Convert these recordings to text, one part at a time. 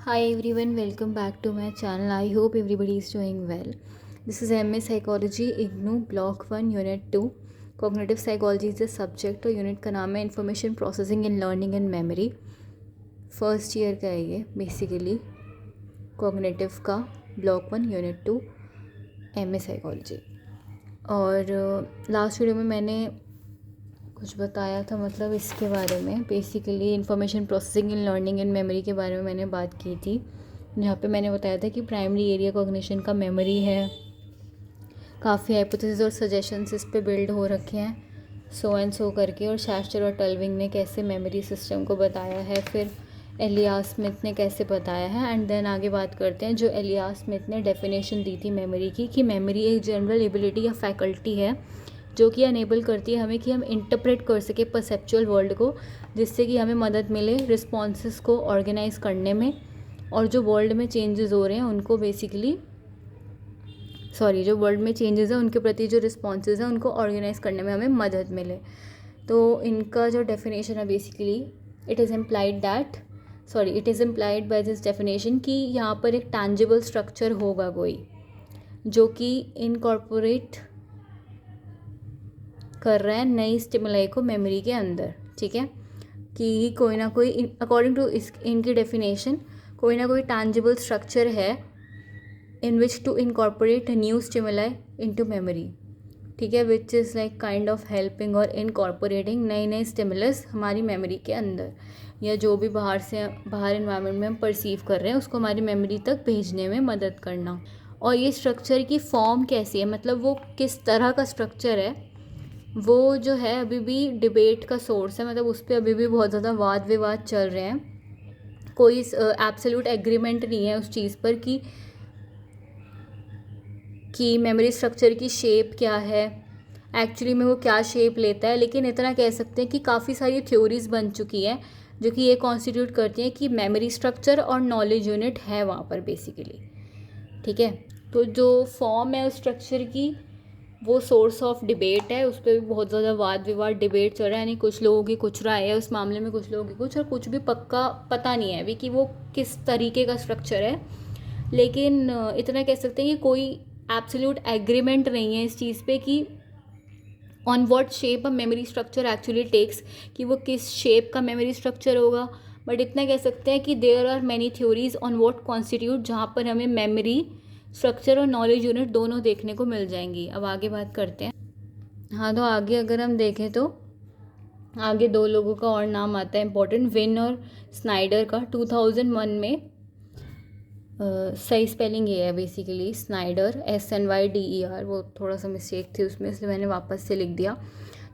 Hi everyone, welcome back to my channel. I hope everybody is doing well. This is MA Psychology IGNOU Block 1 Unit 2. Cognitive Psychology is the subject और unit का नाम है information processing and learning and memory. First year का है ये basically cognitive का block 1 unit 2 MA psychology. और last video में मैंने कुछ बताया था, मतलब इसके बारे में basically information processing and learning and memory के बारे में मैंने बात की थी, जहाँ पे मैंने बताया था कि प्राइमरी एरिया कॉग्निशन का मेमोरी है. काफ़ी हाइपोथेसिस और सजेशंस इस पे बिल्ड हो रखे हैं सो एंड सो करके, और शैस्टर और टल्विंग ने कैसे मेमोरी सिस्टम को बताया है, फिर एलियास स्मिथ ने कैसे बताया है. एंड देन आगे बात करते हैं जो एलियास स्मिथ ने डेफिनेशन दी थी मेमोरी की, कि मेमोरी एक जनरल एबिलिटी या फैकल्टी है जो कि अनेबल करती है हमें कि हम इंटरप्रेट कर सके परसेप्चुअल वर्ल्ड को, जिससे कि हमें मदद मिले रिस्पॉन्सेस को ऑर्गेनाइज करने में, और जो वर्ल्ड में चेंजेस हो रहे हैं उनको बेसिकली जो वर्ल्ड में चेंजेस हैं उनके प्रति जो रिस्पॉन्सेज हैं उनको ऑर्गेनाइज करने में हमें मदद मिले. तो इनका जो डेफिनेशन है basically it is implied by this definition कि यहाँ पर एक टैंजिबल स्ट्रक्चर होगा कोई जो कि इनकॉर्पोरेट कर रहा है नई स्टिमुलाई को मेमोरी के अंदर. ठीक है, कि कोई ना कोई अकॉर्डिंग टू इनकी डेफिनेशन कोई ना कोई टैंजिबल स्ट्रक्चर है in which to incorporate new stimuli into memory. ठीक है, which is like kind of helping और इनकॉर्पोरेटिंग नए स्टिमुलस हमारी मेमोरी के अंदर, या जो भी बाहर इन्वायरमेंट में हम परसीव कर रहे हैं उसको हमारी मेमोरी तक भेजने में मदद करना. और ये स्ट्रक्चर की फॉर्म कैसी है, मतलब वो किस तरह का स्ट्रक्चर है, वो जो है अभी भी डिबेट का सोर्स है. मतलब उस पर अभी भी बहुत ज़्यादा वाद विवाद चल रहे हैं. कोई एब्सोल्यूट एग्रीमेंट नहीं है उस चीज़ पर कि मेमोरी स्ट्रक्चर की शेप क्या है, एक्चुअली में वो क्या शेप लेता है. लेकिन इतना कह सकते हैं कि काफ़ी सारी थ्योरीज बन चुकी हैं जो कि ये कॉन्स्टिट्यूट करती हैं कि मेमोरी स्ट्रक्चर और नॉलेज यूनिट है वहाँ पर बेसिकली. ठीक है, तो जो फॉर्म है उस स्ट्रक्चर की वो सोर्स ऑफ डिबेट है. उस पर भी बहुत ज़्यादा वाद विवाद डिबेट चल रहा है, यानी कुछ लोगों की कुछ राय है उस मामले में, कुछ लोगों की कुछ, और कुछ भी पक्का पता नहीं है अभी कि वो किस तरीके का स्ट्रक्चर है. लेकिन इतना कह सकते हैं कि कोई एब्सोल्यूट एग्रीमेंट नहीं है इस चीज़ पे कि on what shape a memory structure actually takes, कि वो किस शेप का मेमोरी स्ट्रक्चर होगा. बट इतना कह सकते हैं कि there are many theories on what constitute, जहाँ पर हमें मेमोरी स्ट्रक्चर और नॉलेज यूनिट दोनों देखने को मिल जाएंगी. अब आगे बात करते हैं. हाँ, तो आगे अगर हम देखें तो आगे दो लोगों का और नाम आता है इम्पोर्टेंट, विन और स्नाइडर का. 2001 में सही स्पेलिंग ये है बेसिकली स्नाइडर, SNYDER, वो थोड़ा सा मिस्टेक थी उसमें इसलिए मैंने वापस से लिख दिया.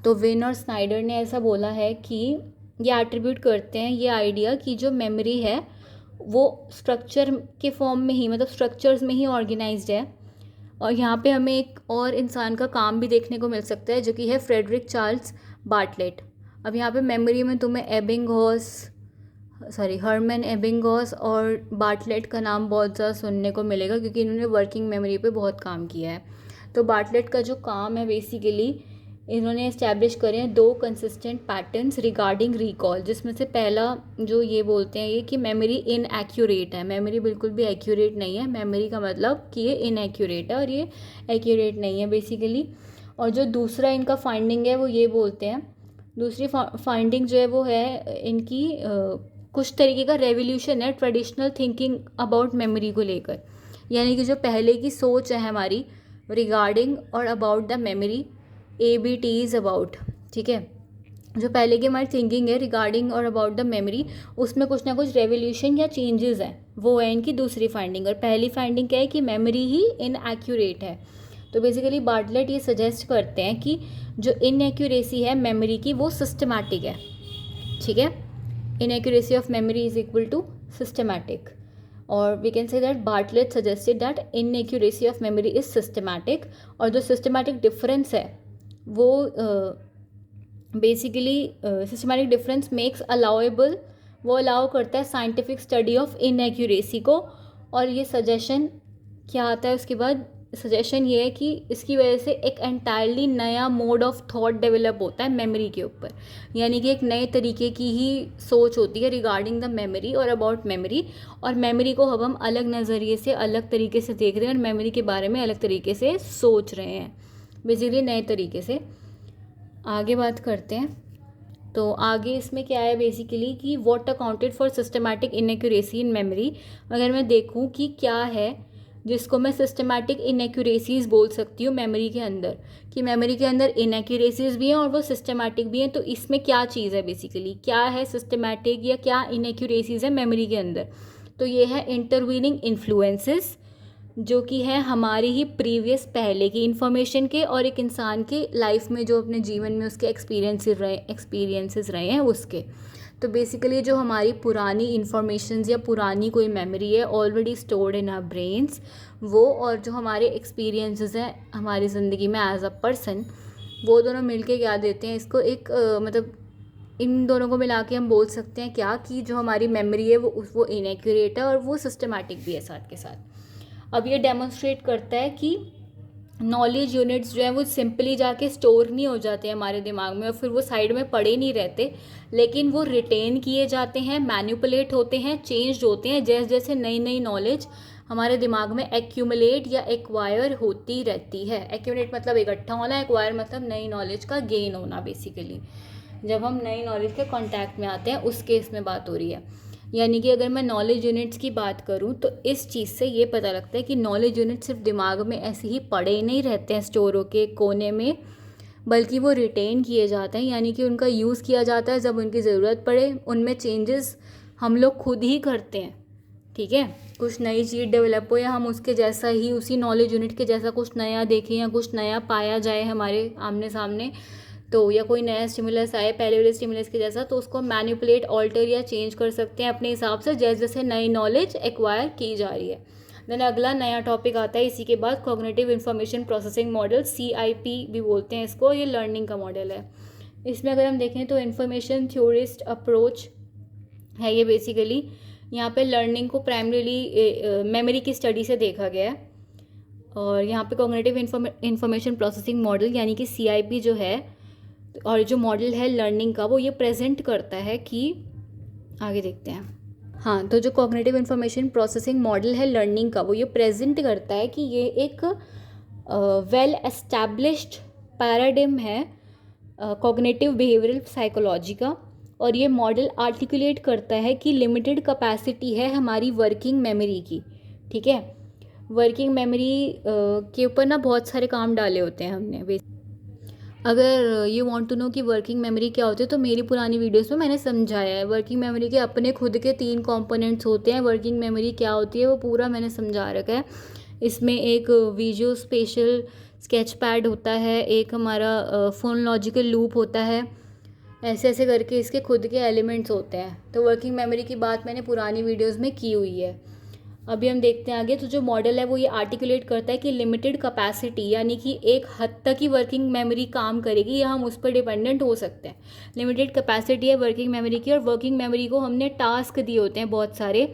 तो विन और स्नाइडर ने ऐसा बोला है कि ये एट्रीब्यूट करते हैं ये आइडिया कि जो मेमोरी है वो स्ट्रक्चर के फॉर्म में ही, मतलब स्ट्रक्चर्स में ही ऑर्गेनाइज्ड है. और यहाँ पे हमें एक और इंसान का काम भी देखने को मिल सकता है जो कि है फ्रेडरिक चार्ल्स बार्टलेट. अब यहाँ पे मेमोरी में तुम्हें हर्मन एबिंगहॉस और बार्टलेट का नाम बहुत ज़्यादा सुनने को मिलेगा क्योंकि इन्होंने वर्किंग मेमोरी पे बहुत काम किया है. तो बार्टलेट का जो काम है बेसिकली इन्होंने इस्टेब्लिश करे हैं दो कंसिस्टेंट पैटर्न्स रिगार्डिंग रिकॉल, जिसमें से पहला जो ये बोलते हैं ये कि मेमोरी इनएक्यूरेट है. मेमोरी बिल्कुल भी एक्यूरेट नहीं है. मेमोरी का मतलब कि ये इनएक्यूरेट है और ये एक्यूरेट नहीं है बेसिकली. और जो दूसरा इनका फाइंडिंग है वो ये बोलते हैं, दूसरी फाइंडिंग जो है वो है इनकी कुछ तरीके का रेवोल्यूशन है ट्रेडिशनल थिंकिंग अबाउट मेमोरी को लेकर. यानी कि जो पहले की सोच है हमारी रिगार्डिंग और about the memory, ABTs about, ठीक है, जो पहले की हमारी थिंकिंग है रिगार्डिंग और अबाउट द मेमोरी, उसमें कुछ ना कुछ रेवोल्यूशन या चेंजेस हैं. वो है इनकी दूसरी फाइंडिंग. और पहली फाइंडिंग क्या है कि मेमोरी ही इनएक्यूरेट है. तो बेसिकली बार्टलेट ये सजेस्ट करते हैं कि जो इनएक्यूरेसी है मेमोरी की वो सिस्टमैटिक है. ठीक है, inaccuracy of memory is equal to systematic, or we can say that Bartlett suggested that inaccuracy of memory is systematic. और जो systematic difference है वो basically systematic difference makes allowable, वो अलाउ करता है scientific study of inaccuracy को. और ये सजेशन क्या आता है उसके बाद, सजेशन ये है कि इसकी वजह से एक एंटायरली नया मोड ऑफ थॉट डेवलप होता है मेमोरी के ऊपर, यानी कि एक नए तरीके की ही सोच होती है रिगार्डिंग द मेमोरी और अबाउट मेमोरी, और मेमोरी को अब हम अलग नज़रिए से अलग तरीके से देख रहे हैं और मेमोरी के बारे में अलग तरीके से सोच रहे हैं, बेसिकली नए तरीके से। आगे बात करते हैं। तो आगे इसमें क्या है बेसिकली कि what accounted for systematic inaccuracy in memory. अगर मैं देखूँ कि क्या है जिसको मैं सिस्टमैटिक इनएक्यूरेसीज बोल सकती हूँ मेमोरी के अंदर, कि मेमोरी के अंदर इनएक्यूरेसीज भी हैं और वो सिस्टमैटिक भी हैं, तो इसमें क्या चीज़ है बेसिकली, क्या है सिस्टमैटिक या क्या इनएक्यूरेसीज है मेमोरी के अंदर। तो ये है इंटरवीनिंग इन्फ्लुएंसेस, जो कि है हमारी ही प्रीवियस पहले की इन्फॉर्मेशन के और एक इंसान के लाइफ में जो अपने जीवन में उसके एक्सपीरियंसेस रहे हैं उसके। तो बेसिकली जो हमारी पुरानी इन्फॉर्मेशंस या पुरानी कोई मेमोरी है already stored in our brains, वो और जो हमारे एक्सपीरियंसेस हैं हमारी ज़िंदगी में एज अ पर्सन, वो दोनों मिलके क्या देते हैं इसको एक मतलब इन दोनों को मिला के हम बोल सकते हैं क्या कि जो हमारी मेमोरी है वो इनएक्यूरेट है और वो सिस्टमैटिक भी है साथ के साथ। अब ये डेमोन्स्ट्रेट करता है कि नॉलेज यूनिट्स जो है वो सिंपली जाके स्टोर नहीं हो जाते हैं हमारे दिमाग में और फिर वो साइड में पड़े नहीं रहते, लेकिन वो रिटेन किए जाते हैं, मैनिपुलेट होते हैं, चेंज होते हैं जैसे जैसे नई नई नॉलेज हमारे दिमाग में एक्यूमुलेट या एक्वायर होती रहती है। एक्यूमुलेट मतलब इकट्ठा होना, एक्वायर मतलब नई नॉलेज का गेन होना बेसिकली। जब हम नई नॉलेज के कांटेक्ट में आते हैं उस केस में बात हो रही है। यानी कि अगर मैं नॉलेज यूनिट्स की बात करूं तो इस चीज़ से ये पता लगता है कि नॉलेज यूनिट सिर्फ दिमाग में ऐसे ही पड़े नहीं रहते हैं स्टोर होके कोने में, बल्कि वो रिटेन किए जाते हैं, यानी कि उनका यूज़ किया जाता है जब उनकी ज़रूरत पड़े। उनमें चेंजेस हम लोग खुद ही करते हैं, ठीक है। कुछ नई चीज़ डेवलप हो या हम उसके जैसा ही उसी नॉलेज यूनिट के जैसा कुछ नया देखें या कुछ नया पाया जाए हमारे आमने सामने, तो या कोई नया स्टिमुलस आए पहले वाले स्टिमुलस के जैसा, तो उसको मैनिपुलेट, ऑल्टर या चेंज कर सकते हैं अपने हिसाब से जैसे जैसे नई नॉलेज एक्वायर की जा रही है। देन अगला नया टॉपिक आता है इसी के बाद, cognitive information processing model, CIP भी बोलते हैं इसको, ये लर्निंग का मॉडल है। इसमें अगर हम देखें तो इन्फॉर्मेशन थ्योरिस्ट अप्रोच है ये बेसिकली। यहाँ पे लर्निंग को प्राइमरीली मेमोरी की स्टडी से देखा गया है, और यहाँ पे कॉग्निटिव इंफॉर्मेशन प्रोसेसिंग मॉडल यानी कि CIP जो है और जो मॉडल है लर्निंग का वो ये प्रेजेंट करता है कि, आगे देखते हैं। हाँ, तो जो कॉग्निटिव इंफॉर्मेशन प्रोसेसिंग मॉडल है लर्निंग का वो ये प्रेजेंट करता है कि ये एक वेल एस्टैब्लिश्ड पैराडिम है कॉग्निटिव बिहेवियरल साइकोलॉजी का, और ये मॉडल आर्टिकुलेट करता है कि लिमिटेड कैपेसिटी है हमारी वर्किंग मेमोरी की, ठीक है। वर्किंग मेमोरी के ऊपर ना बहुत सारे काम डाले होते हैं हमने। अगर यू वांट टू नो कि वर्किंग मेमोरी क्या होती है तो मेरी पुरानी वीडियोस में मैंने समझाया है। वर्किंग मेमोरी के अपने खुद के 3 कंपोनेंट्स होते हैं। वर्किंग मेमोरी क्या होती है वो पूरा मैंने समझा रखा है। इसमें एक विजुअल स्पेशल स्केच पैड होता है, एक हमारा फोनोलॉजिकल लूप होता है, ऐसे ऐसे करके इसके खुद के एलिमेंट्स होते हैं। तो वर्किंग मेमोरी की बात मैंने पुरानी वीडियोज़ में की हुई है। अभी हम देखते हैं आगे। तो जो मॉडल है वो ये आर्टिकुलेट करता है कि लिमिटेड कैपेसिटी, यानी कि एक हद तक ही वर्किंग मेमोरी काम करेगी या हम उस पर डिपेंडेंट हो सकते हैं। लिमिटेड कैपेसिटी है वर्किंग मेमोरी की, और वर्किंग मेमोरी को हमने टास्क दिए होते हैं बहुत सारे,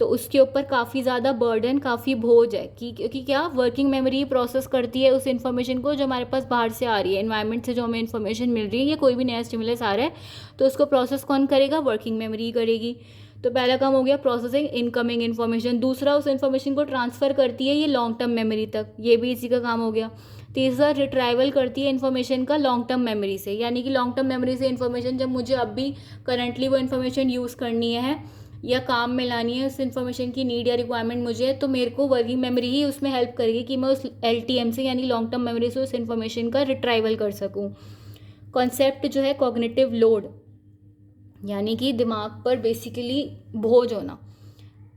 तो उसके ऊपर काफ़ी ज़्यादा बर्डन, काफ़ी बोझ है कि क्योंकि क्या वर्किंग मेमोरी प्रोसेस करती है उस इन्फॉर्मेशन को जो हमारे पास बाहर से आ रही है, एनवायरनमेंट से जो हमें इन्फॉर्मेशन मिल रही है या कोई भी नया स्टिमुलस आ रहा है, तो उसको प्रोसेस कौन करेगा? वर्किंग मेमोरी करेगी। तो पहला काम हो गया प्रोसेसिंग इनकमिंग इन्फॉर्मेशन। दूसरा उस इन्फॉर्मेशन को ट्रांसफ़र करती है ये लॉन्ग टर्म मेमोरी तक, ये भी इसी का काम हो गया। तीसरा रिट्राइवल करती है इन्फॉर्मेशन का लॉन्ग टर्म मेमोरी से, यानी कि लॉन्ग टर्म मेमोरी से इन्फॉर्मेशन जब मुझे अब भी करंटली वो इन्फॉर्मेशन यूज़ करनी है या काम में लानी है, उस इन्फॉर्मेशन की नीड या रिक्वायरमेंट मुझे है, तो मेरे को वर्किंग मेमोरी ही उसमें हेल्प करेगी कि मैं उस LTM से यानी लॉन्ग टर्म मेमोरी से उस इन्फॉर्मेशन का रिट्राइवल कर सकूँ। कॉन्सेप्ट जो है कॉग्निटिव लोड, यानी कि दिमाग पर बेसिकली बोझ होना।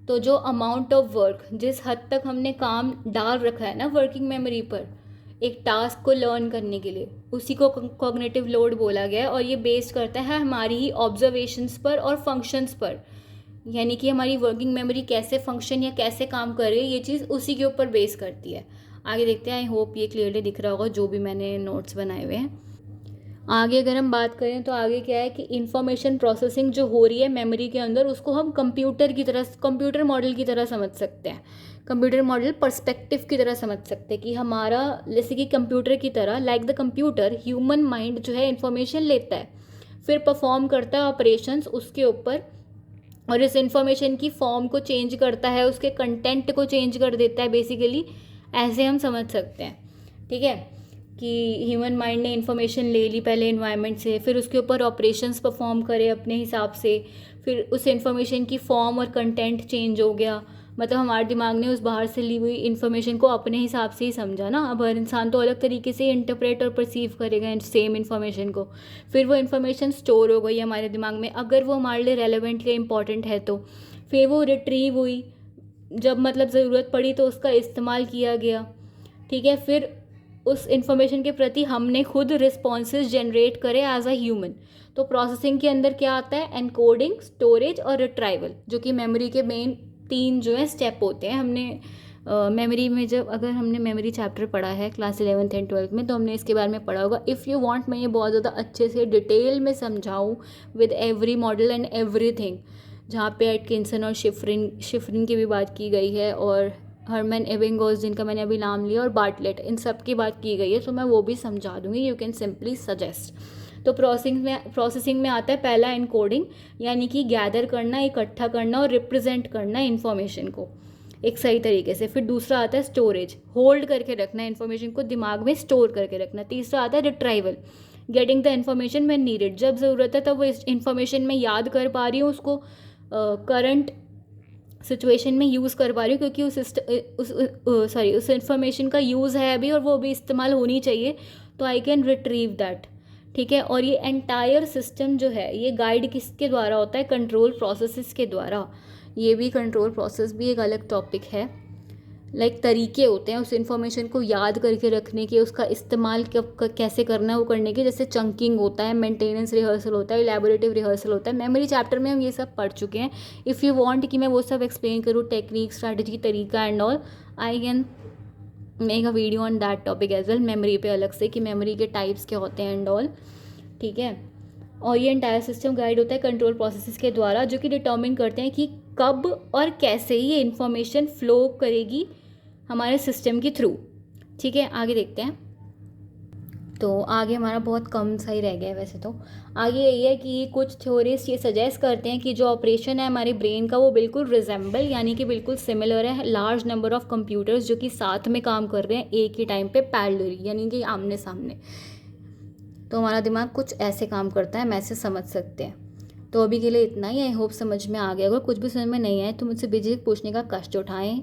तो जो अमाउंट ऑफ वर्क, जिस हद तक हमने काम डाल रखा है ना वर्किंग मेमोरी पर एक टास्क को लर्न करने के लिए, उसी को कॉग्निटिव लोड बोला गया है। और ये बेस्ड करता है हमारी ही ऑब्जर्वेशंस पर और फंक्शंस पर, यानी कि हमारी वर्किंग मेमोरी कैसे फंक्शन या कैसे काम कर रही है ये चीज़ उसी के ऊपर बेस करती है। आगे देखते हैं। आई होप ये क्लियरली दिख रहा होगा जो भी मैंने नोट्स बनाए हुए हैं। आगे अगर हम बात करें तो आगे क्या है कि इंफॉर्मेशन प्रोसेसिंग जो हो रही है मेमोरी के अंदर, उसको हम कंप्यूटर मॉडल की तरह समझ सकते हैं। कंप्यूटर मॉडल पर्सपेक्टिव की तरह समझ सकते हैं कि हमारा, जैसे कि कंप्यूटर की तरह, like the computer, human mind जो है इंफॉर्मेशन लेता है, फिर परफॉर्म करता है ऑपरेशंस उसके ऊपर, और इस इंफॉर्मेशन की फॉर्म को चेंज करता है, उसके कंटेंट को चेंज कर देता है बेसिकली। ऐसे हम समझ सकते हैं, ठीक है, कि ह्यूमन माइंड ने इन्फॉर्मेशन ले ली पहले इन्वायरमेंट से, फिर उसके ऊपर ऑपरेशंस परफॉर्म करे अपने हिसाब से, फिर उस इन्फॉर्मेशन की फॉर्म और कंटेंट चेंज हो गया। मतलब हमारे दिमाग ने उस बाहर से ली हुई इन्फॉर्मेशन को अपने हिसाब से ही समझा ना। अब हर इंसान तो अलग तरीके से इंटरप्रेट और परसीव करेगा सेम इन्फॉर्मेशन को। फिर वो इन्फॉर्मेशन स्टोर हो गई हमारे दिमाग में, अगर वो हमारे लिए रेलेवेंट या इंपॉर्टेंट है तो। फिर वो रिट्रीव हुई, जब मतलब ज़रूरत पड़ी तो उसका इस्तेमाल किया गया, ठीक है। फिर उस इंफॉर्मेशन के प्रति हमने खुद रिस्पॉन्सेज जनरेट करे एज अ ह्यूमन। तो प्रोसेसिंग के अंदर क्या आता है? एनकोडिंग, स्टोरेज और रिट्राइवल, जो कि मेमोरी के मेन 3 जो है स्टेप होते हैं। हमने मेमोरी में जब, अगर हमने मेमोरी चैप्टर पढ़ा है क्लास 11th एंड 12th में, तो हमने इसके बारे में पढ़ा होगा। इफ़ यू वांट, मैं ये बहुत ज़्यादा अच्छे से डिटेल में समझाऊँ with every model and everything, जहाँ पे एटकिंसन और शिफ्रिन की भी बात की गई है, और हरमैन एबिंगहॉस जिनका मैंने अभी नाम लिया, और बार्टलेट, इन सब की बात की गई है, तो मैं वो भी समझा दूँगी। You can simply suggest. तो प्रोसेसिंग में आता है पहला एनकोडिंग, यानी कि गैदर करना, इकट्ठा करना और रिप्रेजेंट करना इन्फॉर्मेशन को एक सही तरीके से। फिर दूसरा आता है स्टोरेज, होल्ड करके रखना इन्फॉर्मेशन को, दिमाग में स्टोर करके रखना। तीसरा आता है retrieval, getting the information when needed, जब ज़रूरत है तब वो इस इन्फॉर्मेशन में याद कर पा रही हूँ, उसको करंट सिचुएशन में यूज़ कर पा रही हूँ, क्योंकि उस इन्फॉर्मेशन का यूज़ है अभी और वो अभी इस्तेमाल होनी चाहिए, तो आई कैन रिट्रीव दैट, ठीक है। और ये एंटायर सिस्टम जो है, ये गाइड किसके द्वारा होता है? कंट्रोल प्रोसेसेस के द्वारा। ये भी कंट्रोल प्रोसेस भी एक अलग टॉपिक है। लाइक तरीके होते हैं उस इन्फॉर्मेशन को याद करके रखने के, उसका इस्तेमाल कैसे करना है वो करने के, जैसे चंकिंग होता है, मेंटेनेंस रिहर्सल होता है, इलेबोरेटिव रिहर्सल होता है। मेमोरी चैप्टर में हम ये सब पढ़ चुके हैं। इफ़ यू वांट कि मैं वो सब एक्सप्लेन करूँ, टेक्निक, स्ट्रैटेजी, तरीका and all, I can make a video on that topic as well, memory पे अलग से, कि मेमोरी के टाइप्स क्या होते हैं एंड ऑल, ठीक है। और ये एंटायर सिस्टम गाइड होता है कंट्रोल प्रोसेसेस के द्वारा, जो कि डिटर्मिन करते हैं कि कब और कैसे ये इन्फॉर्मेशन फ्लो करेगी हमारे सिस्टम के थ्रू, ठीक है। आगे देखते हैं। तो आगे हमारा बहुत कम सा ही रह गया है वैसे तो। आगे यही है कि कुछ थ्योरीज ये सजेस्ट करते हैं कि जो ऑपरेशन है हमारे ब्रेन का, वो बिल्कुल रिजेंबल, यानी कि बिल्कुल सिमिलर है लार्ज नंबर ऑफ कंप्यूटर्स जो कि साथ में काम कर रहे हैं एक ही टाइम पे, पैरेलली, यानी कि आमने सामने। तो हमारा दिमाग कुछ ऐसे काम करता है, हम ऐसे समझ सकते हैं। तो अभी के लिए इतना ही। आई होप समझ में आ गया। अगर कुछ भी समझ में नहीं आए तो मुझसे बेझिझक पूछने का कष्ट उठाएं।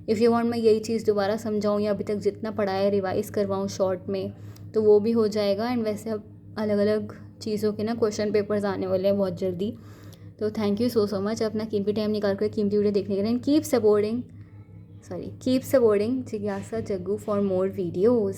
इफ़ यू वांट मैं यही चीज़ दोबारा समझाऊँ या अभी तक जितना पढ़ा है रिवाइज़ करवाऊँ शॉर्ट में, तो वो भी हो जाएगा। एंड वैसे अब अलग अलग चीज़ों के ना क्वेश्चन पेपर्स आने वाले हैं बहुत जल्दी। तो थैंक यू सो मच अपना कीमती टाइम निकाल कर कीमती वीडियो देखने के लिए। एंड कीप सपोर्टिंग जिज्ञासा जग्गू फॉर मोर वीडियोज़।